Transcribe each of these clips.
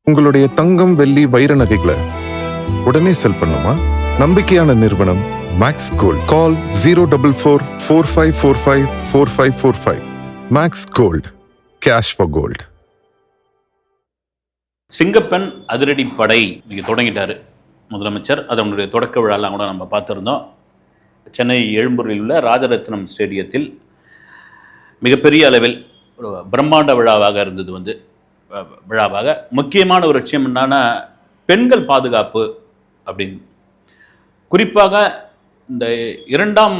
உங்களுடைய தங்கம், வெள்ளி, வைர நகைகளை உடனே செல் பண்ணுமா? நம்பிக்கையான நிறுவனம் Max Gold. Call 04445454545. Max Gold, cash for gold. சிங்கப்பெண் அதிரடி படை இன்னைக்கு தொடங்கிட்டாரு முதலமைச்சர். அதனுடைய தொடக்க விழாலாம் கூட நம்ம பார்த்துருந்தோம். சென்னை எழும்பூரில் உள்ள ராஜரத்னம் ஸ்டேடியத்தில் மிகப்பெரிய அளவில் ஒரு பிரம்மாண்ட விழாவாக இருந்தது. விழாவாக முக்கியமான ஒரு விஷயம் என்னன்னா பெண்கள் பாதுகாப்பு அப்படின்னு. குறிப்பாக இந்த இரண்டாம்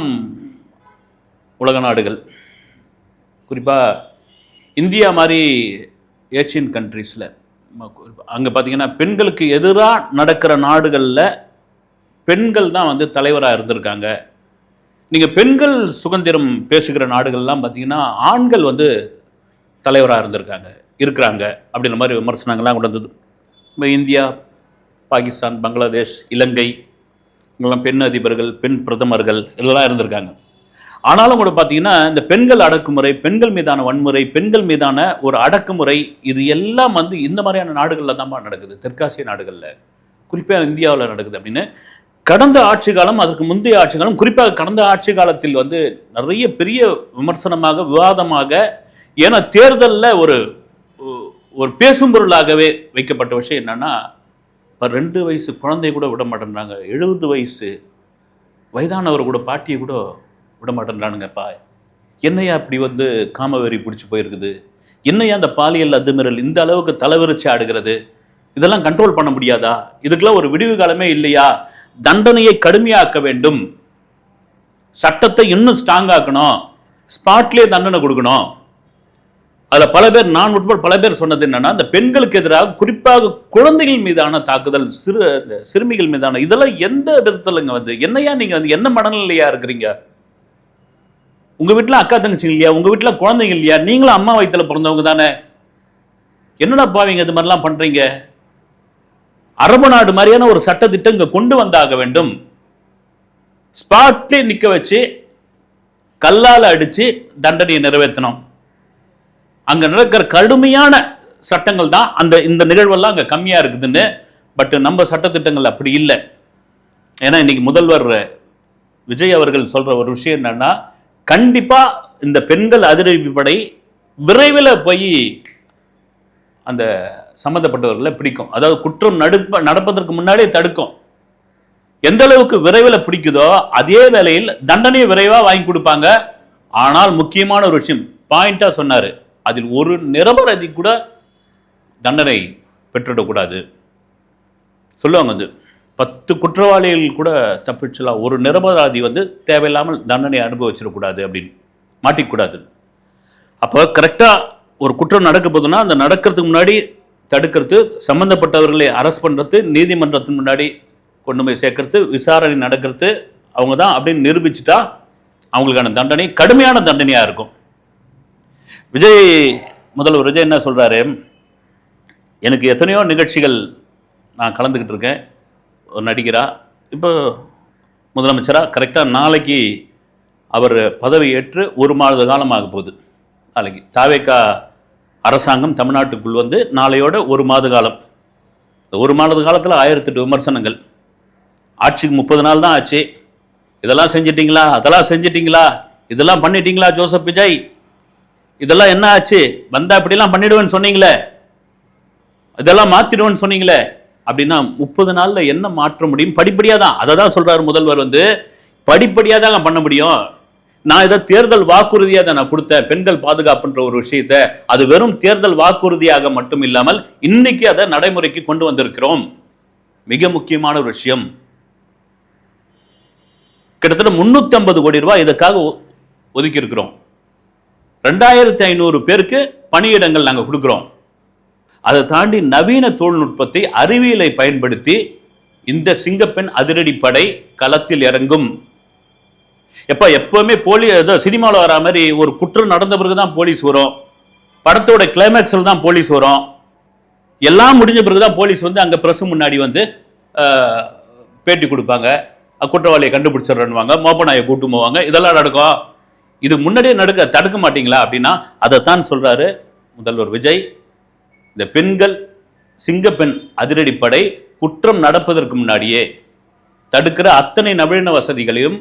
உலக நாடுகள், குறிப்பாக இந்தியா மாதிரி ஏசியன் கண்ட்ரீஸில் அங்கே பார்த்திங்கன்னா பெண்களுக்கு எதிராக நடக்கிற நாடுகளில் பெண்கள் தான் தலைவராக இருந்திருக்காங்க. நீங்கள் பெண்கள் சுதந்திரம் பேசுகிற நாடுகள்லாம் பார்த்திங்கன்னா ஆண்கள் தலைவராக இருக்கிறாங்க அப்படின்ற மாதிரி விமர்சனங்கள்லாம் கொண்டு வந்தது. இப்போ இந்தியா, பாகிஸ்தான், பங்களாதேஷ், இலங்கை இங்கெல்லாம் பெண் அதிபர்கள், பெண் பிரதமர்கள் இதெல்லாம் இருந்திருக்காங்க. ஆனாலும் கூட பார்த்தீங்கன்னா இந்த பெண்கள் அடக்குமுறை, பெண்கள் மீதான வன்முறை, பெண்கள் மீதான ஒரு அடக்குமுறை, இது எல்லாம் இந்த மாதிரியான நாடுகளில் தான் நடக்குது. தெற்காசிய நாடுகளில், குறிப்பாக இந்தியாவில் நடக்குது அப்படின்னு கடந்த ஆட்சி காலம், அதற்கு முந்தைய ஆட்சி காலம், குறிப்பாக கடந்த ஆட்சி காலத்தில் நிறைய பெரிய விமர்சனமாக, விவாதமாக, ஏன்னா தேர்தலில் ஒரு பேசும் பொருளாகவே வைக்கப்பட்ட விஷயம் என்னன்னா, இப்போ 2 வயசு குழந்தை கூட விட மாட்டேன்றாங்க, 70 வயசு வயதானவர் கூட, பாட்டியை கூட விட மாட்டேன்றானுங்கப்பா. என்னையா அப்படி காமவெறி பிடிச்சி போயிருக்குது? என்னையா அந்த பாலியல் அத்துமீறல் இந்த அளவுக்கு தலைவிரிச்சு ஆடுகிறது? இதெல்லாம் கண்ட்ரோல் பண்ண முடியாதா? இதுக்கெல்லாம் ஒரு விடிவு காலமே இல்லையா? தண்டனையை கடுமையாக்க வேண்டும், சட்டத்தை இன்னும் ஸ்ட்ராங் ஆக்கணும், ஸ்பாட்லேயே தண்டனை கொடுக்கணும். அதில் பல பேர், நான் உட்பட பல பேர் சொன்னது என்னன்னா, இந்த பெண்களுக்கு எதிராக குறிப்பாக குழந்தைகள் மீதான தாக்குதல், சிறுமிகள் மீதான இதெல்லாம் எந்த விதத்தில் என்னையா நீங்கள் என்ன மனநிலையா இருக்கிறீங்க? உங்க வீட்டில் அக்கா தங்கச்சி இல்லையா? உங்க வீட்டில் குழந்தைங்க இல்லையா? நீங்களும் அம்மா வயிற்றுல பிறந்தவங்க தானே. என்னடா பாவீங்க இது மாதிரிலாம் பண்றீங்க? அரபு நாடு மாதிரியான ஒரு சட்டத்திட்டம் இங்க கொண்டு வந்தாக வேண்டும். ஸ்பாட்லே நிக்க வச்சு கல்லால் அடிச்சு தண்டனையை நிறைவேற்றணும். அங்க நடக்கிற கடுமையான சட்டங்கள் தான் இந்த நிகழ்வெல்லாம் அங்க கம்மியா இருக்குதுன்னு. பட் நம்ம சட்டத்திட்டங்கள் அப்படி இல்லை. ஏன்னா இன்னைக்கு முதல்வர் விஜய் அவர்கள் சொல்ற ஒரு விஷயம் என்னன்னா, கண்டிப்பா இந்த பெண்கள் அதிரடி படை விரைவில் போய் அந்த சம்பந்தப்பட்டவர்களை பிடிக்கும். அதாவது குற்றம் நடப்பதற்கு முன்னாடியே தடுக்கும். எந்த அளவுக்கு விரைவில் பிடிக்குதோ அதே வேளையில் தண்டனையை விரைவாக வாங்கி கொடுப்பாங்க. ஆனால் முக்கியமான ஒரு விஷயம் பாயிண்டா சொன்னாரு, அதில் ஒரு நிரபராதி கூட தண்டனை பெற்றுடக்கூடாது சொல்லுவாங்க. 10 குற்றவாளிகள் கூட தப்பிச்சலாம், ஒரு நிரபராதி தேவையில்லாமல் தண்டனை அனுபவிச்சிடக்கூடாது அப்படின்னு, மாட்டிக்கூடாது. அப்போ கரெக்டாக ஒரு குற்றம் நடக்க போதுன்னா அந்த நடக்கிறதுக்கு முன்னாடி தடுக்கிறது, சம்மந்தப்பட்டவர்களை அரெஸ்ட் பண்ணுறது, நீதிமன்றத்தின் முன்னாடி கொண்டு போய் சேர்க்கறது, விசாரணை நடக்கிறது, அவங்க தான் அப்படின்னு நிரூபிச்சுட்டா அவங்களுக்கான தண்டனை கடுமையான தண்டனையாக இருக்கும். முதல்வர் விஜய் என்ன சொல்கிறாரு, எனக்கு எத்தனையோ நிகழ்ச்சிகள் நான் கலந்துக்கிட்டு இருக்கேன் ஒரு நடிகராக, இப்போ முதலமைச்சராக. கரெக்டாக நாளைக்கு அவர் பதவி ஏற்று 1 மாத காலம் ஆக போகுது. நாளைக்கு தாவேகா அரசாங்கம் தமிழ்நாட்டுக்குள் நாளையோட 1 மாத காலம். இந்த 1 மாத காலத்தில் 1008 விமர்சனங்கள். ஆட்சிக்கு 30 நாள் தான் ஆச்சு. இதெல்லாம் செஞ்சிட்டிங்களா, அதெல்லாம் செஞ்சிட்டிங்களா, இதெல்லாம் பண்ணிட்டீங்களா ஜோசப் விஜய், இதெல்லாம் என்ன ஆச்சு, வந்தா இப்படிலாம் பண்ணிடுவேன்னு சொன்னீங்களே, இதெல்லாம் மாத்திடுவேன்னு சொன்னீங்களே அப்படின்னா 30 நாள்ல என்ன மாற்ற முடியும்? படிப்படியாக தான். அதை தான் சொல்றாரு முதல்வர், படிப்படியாக தாங்க பண்ண முடியும். நான் இதை தேர்தல் வாக்குறுதியாக தான் நான் கொடுத்தேன், பெண்கள் பாதுகாப்புன்ற ஒரு விஷயத்தை. அது வெறும் தேர்தல் வாக்குறுதியாக மட்டும் இல்லாமல் இன்னைக்கு அதை நடைமுறைக்கு கொண்டு வந்திருக்கிறோம். மிக முக்கியமான ஒரு விஷயம். கிட்டத்தட்ட 350 கோடி ரூபாய் இதற்காக ஒதுக்கி இருக்கிறோம். 2500 பேருக்கு பணியிடங்கள் நாங்கள் கொடுக்கிறோம். அதை தாண்டி நவீன தொழில்நுட்பத்தை, அறிவியலை பயன்படுத்தி இந்த சிங்கப்பெண் அதிரடி படை களத்தில் இறங்கும். எப்பவுமே சினிமாவில் வர மாதிரி ஒரு குற்றம் நடந்த பிறகுதான் போலீஸ் வரும், படத்தோட கிளைமேக்ஸில் தான் போலீஸ் வரும், எல்லாம் முடிஞ்ச பிறகுதான் போலீஸ் அங்கே பிரஸ் முன்னாடி பேட்டி கொடுப்பாங்க, குற்றவாளியை கண்டுபிடிச்சிடறானுவாங்க, மோப்பனாயை கூட்டு போவாங்க, இதெல்லாம் நடக்கும். இது முன்னாடியே தடுக்க மாட்டீங்களா அப்படின்னா அதைத்தான் சொல்றாரு முதல்வர் விஜய். இந்த பெண்கள் சிங்கப்பெண் அதிரடிப்படை குற்றம் நடப்பதற்கு முன்னாடியே தடுக்கிற அத்தனை நவீன வசதிகளையும்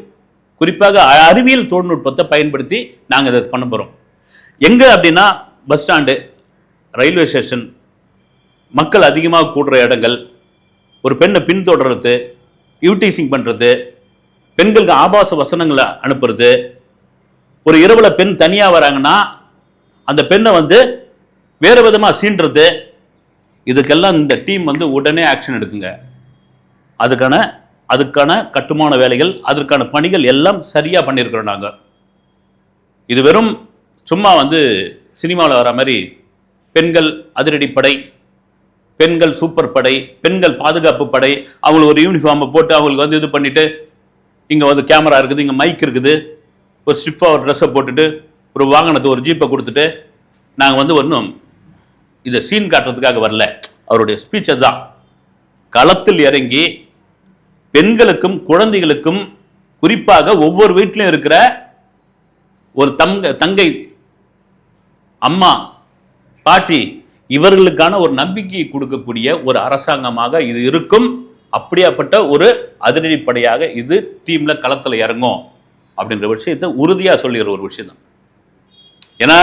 குறிப்பாக அறிவியல் தொழில்நுட்பத்தை பயன்படுத்தி நாங்கள் இதை பண்ண போகிறோம். எங்கே அப்படின்னா பஸ் ஸ்டாண்டு, ரயில்வே ஸ்டேஷன், மக்கள் அதிகமாக கூடுற இடங்கள், ஒரு பெண்ணை பின்தொடர்றது, யூடிசிங் பண்ணுறது, பெண்களுக்கு ஆபாச வசனங்களை அனுப்புறது, ஒரு இரவில் பெண் தனியாக வராங்கன்னா அந்த பெண்ணை வேறு விதமாக சீன்றது, இதுக்கெல்லாம் இந்த டீம் உடனே ஆக்ஷன் எடுக்குங்க. அதுக்கான கட்டுமான வேலைகள், அதற்கான பணிகள் எல்லாம் சரியாக பண்ணியிருக்கிறோம் நாங்கள். இது வெறும் சும்மா சினிமாவில் வர மாதிரி பெண்கள் அதிரடிப்படை, பெண்கள் சூப்பர் படை, பெண்கள் பாதுகாப்பு படை, அவங்களுக்கு ஒரு யூனிஃபார்மை போட்டு அவங்களுக்கு இது பண்ணிட்டு, இங்கே கேமரா இருக்குது, இங்கே மைக் இருக்குது, ஒரு ஸ்டிஃபாக ஒரு ட்ரெஸ்ஸை போட்டுட்டு ஒரு வாகனத்தை ஒரு ஜீப்பை கொடுத்துட்டு நாங்கள் ஒன்றும் இதை சீன் காட்டுறதுக்காக வரல. அவருடைய ஸ்பீச்சை தான் களத்தில் இறங்கி பெண்களுக்கும் குழந்தைகளுக்கும், குறிப்பாக ஒவ்வொரு வீட்டிலும் இருக்கிற ஒரு தங்கை, அம்மா, பாட்டி, இவர்களுக்கான ஒரு நம்பிக்கையை கொடுக்கக்கூடிய ஒரு அரசாங்கமாக இது இருக்கும். அப்படியாப்பட்ட ஒரு அதிரடிப்படையாக இது டீம்ல களத்தில் இறங்கும் அப்படின்ற விஷயத்தை உறுதியாக சொல்லிடுற ஒரு விஷயம் தான். ஏன்னா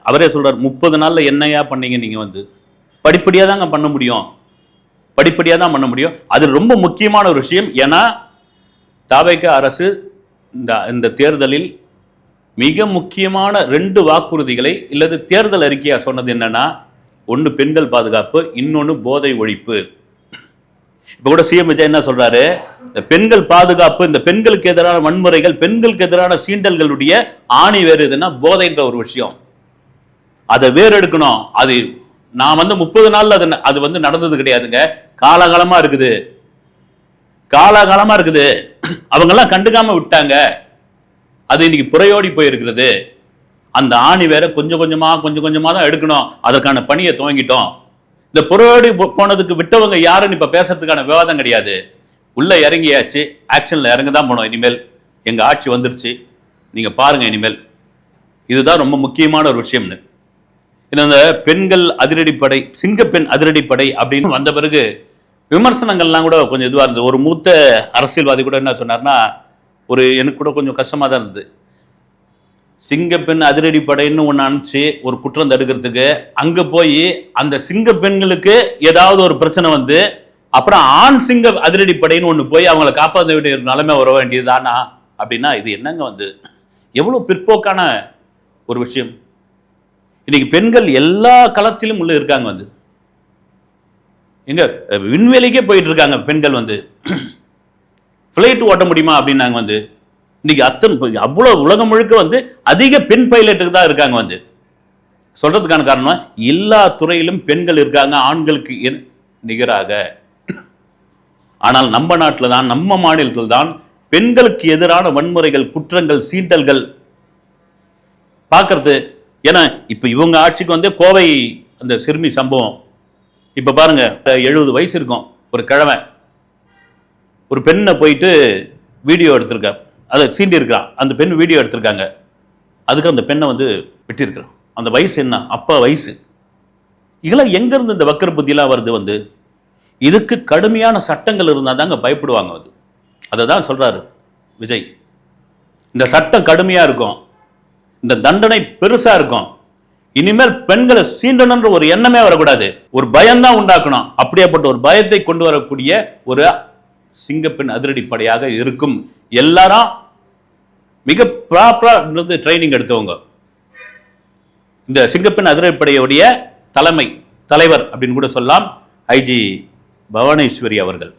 அவரே சொல்றார், 30 நாளில் என்னையா பண்ணீங்க நீங்கள் படிப்படியாக தாங்க பண்ண முடியும், படிப்படியாக தான் பண்ண முடியும். அது ரொம்ப முக்கியமான ஒரு விஷயம். ஏன்னா தவிக அரசு இந்த தேர்தலில் மிக முக்கியமான 2 வாக்குறுதிகளை இல்லது தேர்தல் அறிக்கையாக சொன்னது என்னன்னா, ஒன்று பெண்கள் பாதுகாப்பு, இன்னொன்று போதை ஒழிப்பு. இப்போ கூட சிஎம் விஜய் என்ன சொல்றாரு, இந்த பெண்கள் பாதுகாப்பு, இந்த பெண்களுக்கு எதிரான வன்முறைகள், பெண்களுக்கு எதிரான சீண்டல்களுடைய ஆணி வேறு எதுன்னா போதைன்ற ஒரு விஷயம். அதை வேறு எடுக்கணும். அது நான் 30 நாள்ல அது நடந்தது கிடையாதுங்க. காலகாலமா இருக்குது, காலகாலமா இருக்குது. அவங்கெல்லாம் கண்டுக்காம விட்டாங்க. அது இன்னைக்கு புறையோடி போயிருக்கிறது. அந்த ஆணி வேற கொஞ்சம் கொஞ்சமா தான் எடுக்கணும். அதற்கான பணியை துவங்கிட்டோம். இந்த புறையோடி போனதுக்கு விட்டவங்க யாருன்னு இப்ப பேசுறதுக்கான விவாதம் கிடையாது. உள்ள இறங்கியாச்சு, ஆக்ஷன்ல இறங்க தான் போனோம். இனிமேல் எங்க ஆட்சி வந்துருச்சு, நீங்க பாருங்க. இனிமேல் இதுதான் ரொம்ப முக்கியமான ஒரு விஷயம்னு. இந்த பெண்கள் அதிரடிப்படை, சிங்கப்பெண் அதிரடிப்படை அப்படின்னு வந்த பிறகு விமர்சனங்கள்லாம் கூட கொஞ்சம் இதுவாக இருந்தது. ஒரு மூத்த அரசியல்வாதி கூட என்ன சொன்னார்னா, எனக்கு கூட கொஞ்சம் கஷ்டமாக தான் இருந்தது. சிங்கப்பெண் அதிரடிப்படைன்னு ஒன்று அனுப்பிச்சு ஒரு குற்றம் தடுக்கிறதுக்கு, அங்கே போய் அந்த சிங்கப்பெண்களுக்கு ஏதாவது ஒரு பிரச்சனை அப்புறம் ஆண் சிங்க அதிரடிப்படைன்னு ஒன்று போய் அவங்களை காப்பாற்ற வேண்டிய நிலைமை வர வேண்டியதுதானா அப்படின்னா, இது என்னங்க எவ்வளோ பிற்போக்கான ஒரு விஷயம். இன்னைக்கு பெண்கள் எல்லா களத்திலும் உள்ள இருக்காங்க. எங்க விண்வெளிக்கே போயிட்டு இருக்காங்க பெண்கள். ஃப்ளைட் ஓட்ட முடியுமா அப்படின்னாங்க. இன்னைக்கு அவ்வளோ உலகம் முழுக்க அதிக பெண் பைலட்டுக்கு தான் இருக்காங்க. சொல்றதுக்கான காரணம், எல்லா துறையிலும் பெண்கள் இருக்காங்க ஆண்களுக்கு நிகராக. ஆனால் நம்ம நாட்டில் தான், நம்ம மாநிலத்தில் தான் பெண்களுக்கு எதிரான வன்முறைகள், குற்றங்கள், சீண்டல்கள் பார்க்கறது. ஏன்னா இப்ப இவங்க ஆட்சிக்கு கோவை அந்த சிறுமி சம்பவம், இப்ப பாருங்க, 70 வயசு இருக்கும் ஒரு கிழமை, ஒரு பெண்ணை போயிட்டு வீடியோ எடுத்திருக்க, அதை சீண்டி இருக்கிறான். அந்த பெண் வீடியோ எடுத்திருக்காங்க. அதுக்கு அந்த பெண்ணை வெட்டியிருக்கிறான். அந்த வயசு என்ன, அப்பா வயசு. இதெல்லாம் எங்க இருந்து இந்த வக்கர புத்தியெல்லாம் வருது? இதுக்கு கடுமையான சட்டங்கள் இருந்தால் தாங்க பயப்படுவாங்க. அதை தான் சொல்றாரு விஜய். இந்த சட்டம் கடுமையா இருக்கும், இந்த தண்டனை பெருசா இருக்கும். இனிமேல் பெண்களை சீண்டணுன்ற ஒரு எண்ணமே வரக்கூடாது, ஒரு பயம்தான் உண்டாக்கணும். அப்படியேப்பட்ட ஒரு பயத்தை கொண்டு வரக்கூடிய ஒரு சிங்கப்பெண் அதிரடிப்படையாக இருக்கும். எல்லாரும் மிக ப்ராப்பரா ட்ரைனிங் எடுத்தவங்க. இந்த சிங்கப்பெண் அதிரடிப்படையுடைய தலைவர் அப்படின்னு கூட சொல்லலாம், ஐஜி பவானேஸ்வரி அவர்கள்.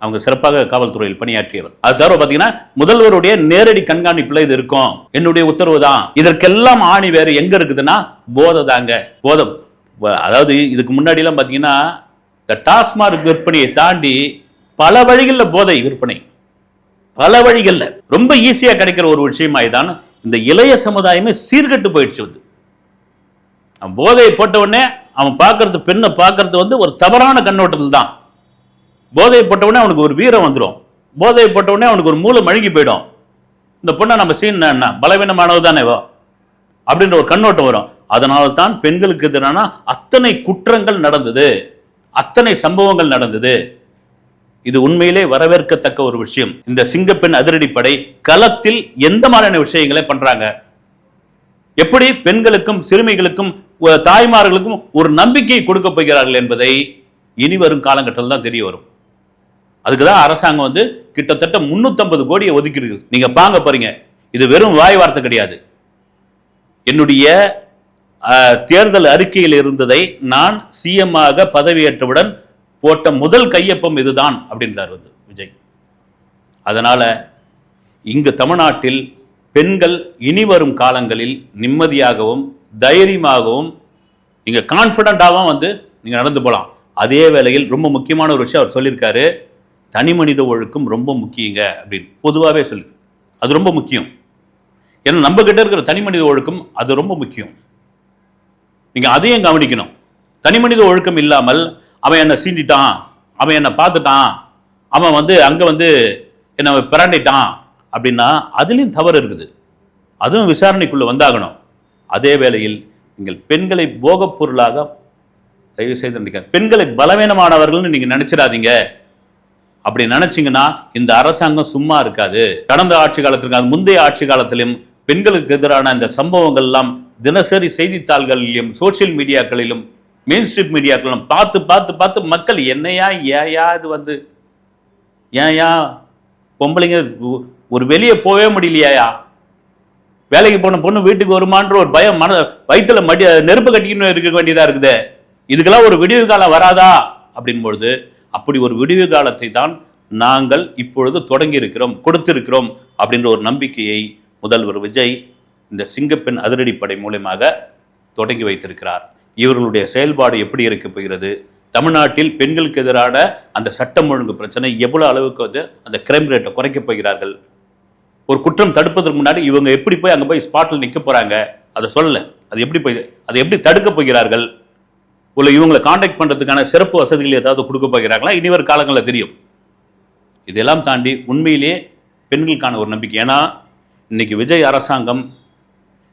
அவங்க சிறப்பாக காவல்துறையில் பணியாற்றியவர். அது தவிர பாத்தீங்கன்னா முதல்வருடைய நேரடி கண்காணிப்புல இது இருக்கும். என்னுடைய உத்தரவு தான். இதற்கெல்லாம் ஆணி வேறு எங்க இருக்குதுன்னா போதை தாங்க. போதை, அதாவது இதுக்கு முன்னாடி எல்லாம் பாத்தீங்கன்னா இந்த டாஸ்மார்க் விற்பனையை தாண்டி பல வழிகளில் போதை விற்பனை, பல வழிகளில் ரொம்ப ஈஸியா கிடைக்கிற ஒரு விஷயமாய்தான் இந்த இளைய சமுதாயமே சீர்கட்டு போயிடுச்சு. போதையை போட்ட உடனே அவன் பார்க்கறது, பெண்ணை பார்க்கறது ஒரு தவறான கண்ணோட்டத்தில் தான். போதையை போட்டவுடனே அவனுக்கு ஒரு வீரம் வந்துடும், போதையை போட்டவுடனே அவனுக்கு ஒரு மூளை மழுங்கி போயிடும். இந்த பொண்ணை நம்ம சீன் என்ன பலவீனமானது தானே அப்படின்ற ஒரு கண்ணோட்டம் வரும். அதனால்தான் பெண்களுக்கு எதிரான அத்தனை குற்றங்கள் நடந்தது, அத்தனை சம்பவங்கள் நடந்தது. இது உண்மையிலே வரவேற்கத்தக்க ஒரு விஷயம். இந்த சிங்கப்பெண் அதிரடிப்படை களத்தில் எந்த மாதிரியான விஷயங்களை பண்றாங்க, எப்படி பெண்களுக்கும் சிறுமிகளுக்கும் தாய்மார்களுக்கும் ஒரு நம்பிக்கையை கொடுக்க போகிறார்கள் என்பதை இனி வரும் காலகட்டத்தில் தான் தெரிய வரும். அதுக்குதான் அரசாங்கம் கிட்டத்தட்ட 350 கோடியை ஒதுக்கி இருக்குது. நீங்க பாங்க போறீங்க. இது வெறும் வாய் வார்த்தை கிடையாது. என்னுடைய தேர்தல் அறிக்கையில் இருந்ததை நான் சிஎம் ஆக பதவியேற்றவுடன் போட்ட முதல் கையொப்பம் இதுதான் அப்படின்றார் விஜய். அதனால இங்கு தமிழ்நாட்டில் பெண்கள் இனி வரும் காலங்களில் நிம்மதியாகவும் தைரியமாகவும் நீங்க கான்பிடண்டாகவும் நீங்க நடந்து போகலாம். அதே வேளையில் ரொம்ப முக்கியமான ஒரு விஷயம் அவர் சொல்லியிருக்காரு, தனி மனித ஒழுக்கம் ரொம்ப முக்கியங்க அப்படின்னு பொதுவாகவே சொல்லு. அது ரொம்ப முக்கியம். ஏன்னா நம்ம கிட்ட இருக்கிற தனி மனித ஒழுக்கம் அது ரொம்ப முக்கியம். நீங்க அதையும் கவனிக்கணும். தனி மனித ஒழுக்கம் இல்லாமல் அவன் என்னை சீண்டிட்டான், அவன் என்னை பார்த்துட்டான், அவன் அங்க என்னை பிராண்டிட்டான் அப்படின்னா அதுலேயும் தவறு இருக்குது. அதுவும் விசாரணைக்குள்ள வந்தாகணும். அதே வேளையில் நீங்கள் பெண்களை போகப் பொருளாக தயவு செய்து நினைக்க, பெண்களை பலவீனமானவர்கள்னு நீங்க நினைச்சிடாதீங்க. அப்படி நினைச்சீங்கன்னா இந்த அரசாங்கம் சும்மா இருக்காது. கடந்த ஆட்சி காலத்திற்கு முந்தைய ஆட்சி காலத்திலும் பெண்களுக்கு எதிரான இந்த சம்பவங்கள் எல்லாம் தினசரி செய்தித்தாள்களிலும் சோசியல் மீடியாக்களிலும் மெயின் ஸ்ட்ரீட் மீடியாக்களிலும் பார்த்து பார்த்து பார்த்து மக்கள் என்னையா ஏயா இது ஏயா பொம்பளைங்க ஒரு வெளியே போவே முடியலையா, வேலைக்கு போன பொண்ணு வீட்டுக்கு வருமான்ற ஒரு பயம் வயிற்றுல நெருப்பு கட்டிக்கணும் இருக்க வேண்டியதா இருக்குது. இதுக்கெல்லாம் ஒரு விடிவு காலம் வராதா அப்படின்பொழுது அப்படி ஒரு விடிவு காலத்தை தான் நாங்கள் இப்பொழுது தொடங்கி இருக்கிறோம், கொடுத்திருக்கிறோம் அப்படின்ற ஒரு நம்பிக்கையை முதல்வர் விஜய் இந்த சிங்கப்பெண் அதிரடிப்படை மூலமாக தொடங்கி வைத்திருக்கிறார். இவர்களுடைய செயல்பாடு எப்படி இருக்க போகிறது, தமிழ்நாட்டில் பெண்களுக்கு எதிரான அந்த சட்டம் ஒழுங்கு பிரச்சனை எவ்வளவு அளவுக்கு அந்த கிரைம் ரேட்டை குறைக்க போகிறார்கள், ஒரு குற்றம் தடுப்பதற்கு முன்னாடி இவங்க எப்படி போய் அங்கே போய் ஸ்பாட்டில் நிற்க போறாங்க அதை சொல்லலை, அதை எப்படி தடுக்க போகிறார்கள், உள்ள இவங்களை கான்டாக்ட் பண்றதுக்கான சிறப்பு வசதிகள் ஏதாவது கொடுக்க போகிறாங்களா இனி வரும் காலங்களில் தெரியும். இதெல்லாம் தாண்டி உண்மையிலேயே பெண்களுக்கான ஒரு நம்பிக்கை. ஏன்னா இன்னைக்கு விஜய் அரசாங்கம்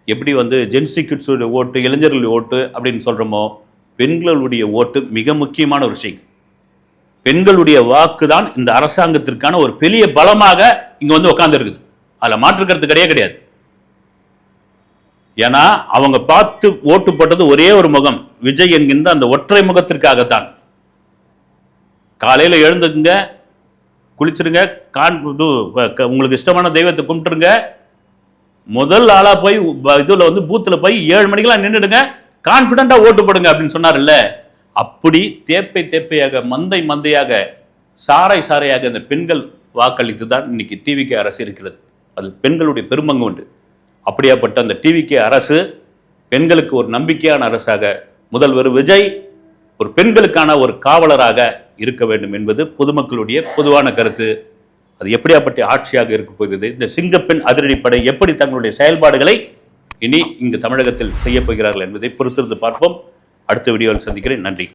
எப்படி ஜென்சி கிட்ஸுடைய ஓட்டு, இளைஞர்களுடைய ஓட்டு அப்படின்னு சொல்றோமோ, பெண்களுடைய ஓட்டு மிக முக்கியமான ஒரு விஷயம். பெண்களுடைய வாக்கு தான் இந்த அரசாங்கத்திற்கான ஒரு பெரிய பலமாக இங்க உட்கார்ந்து இருக்குது. அதுல மாற்றுக்கிறது கிடையாது. ஏன்னா அவங்க பார்த்து ஓட்டு போட்டது ஒரே ஒரு முகம், விஜய் என்கின்ற அந்த ஒற்றை முகத்திற்காகத்தான். காலையில எழுந்துங்க, குளிச்சிருங்க, உங்களுக்கு இஷ்டமான தெய்வத்தை கும்பிட்டுருங்க, முதல் ஆளா போய் இதுல பூத்துல போய் 7 மணிக்கெல்லாம் நின்றுடுங்க, கான்பிடண்டா ஓட்டு போடுங்க அப்படின்னு சொன்னார்ல. அப்படி தேப்பை தேப்பையாக மந்தை மந்தையாக சாறை சாறையாக இந்த பெண்கள் வாக்களித்து தான் இன்னைக்கு டிவிகே அரசு இருக்கிறது. அது பெண்களுடைய பெரும்பங்கு உண்டு. அப்படியாப்பட்ட அந்த டிவிகே அரசு பெண்களுக்கு ஒரு நம்பிக்கையான அரசாக முதல்வர் விஜய் ஒரு பெண்களுக்கான ஒரு காவலராக இருக்க வேண்டும் என்பது பொதுமக்களுடைய பொதுவான கருத்து. அது எப்படியாப்பட்ட ஆட்சியாக இருக்க போகிறது, இந்த சிங்கப்பெண் அதிரடிப்படை எப்படி தங்களுடைய செயல்பாடுகளை இனி இங்கு தமிழகத்தில் செய்ய போகிறார்கள் என்பதை பொறுத்திருந்து பார்ப்போம். அடுத்த வீடியோவில் சந்திக்கிறேன். நன்றி.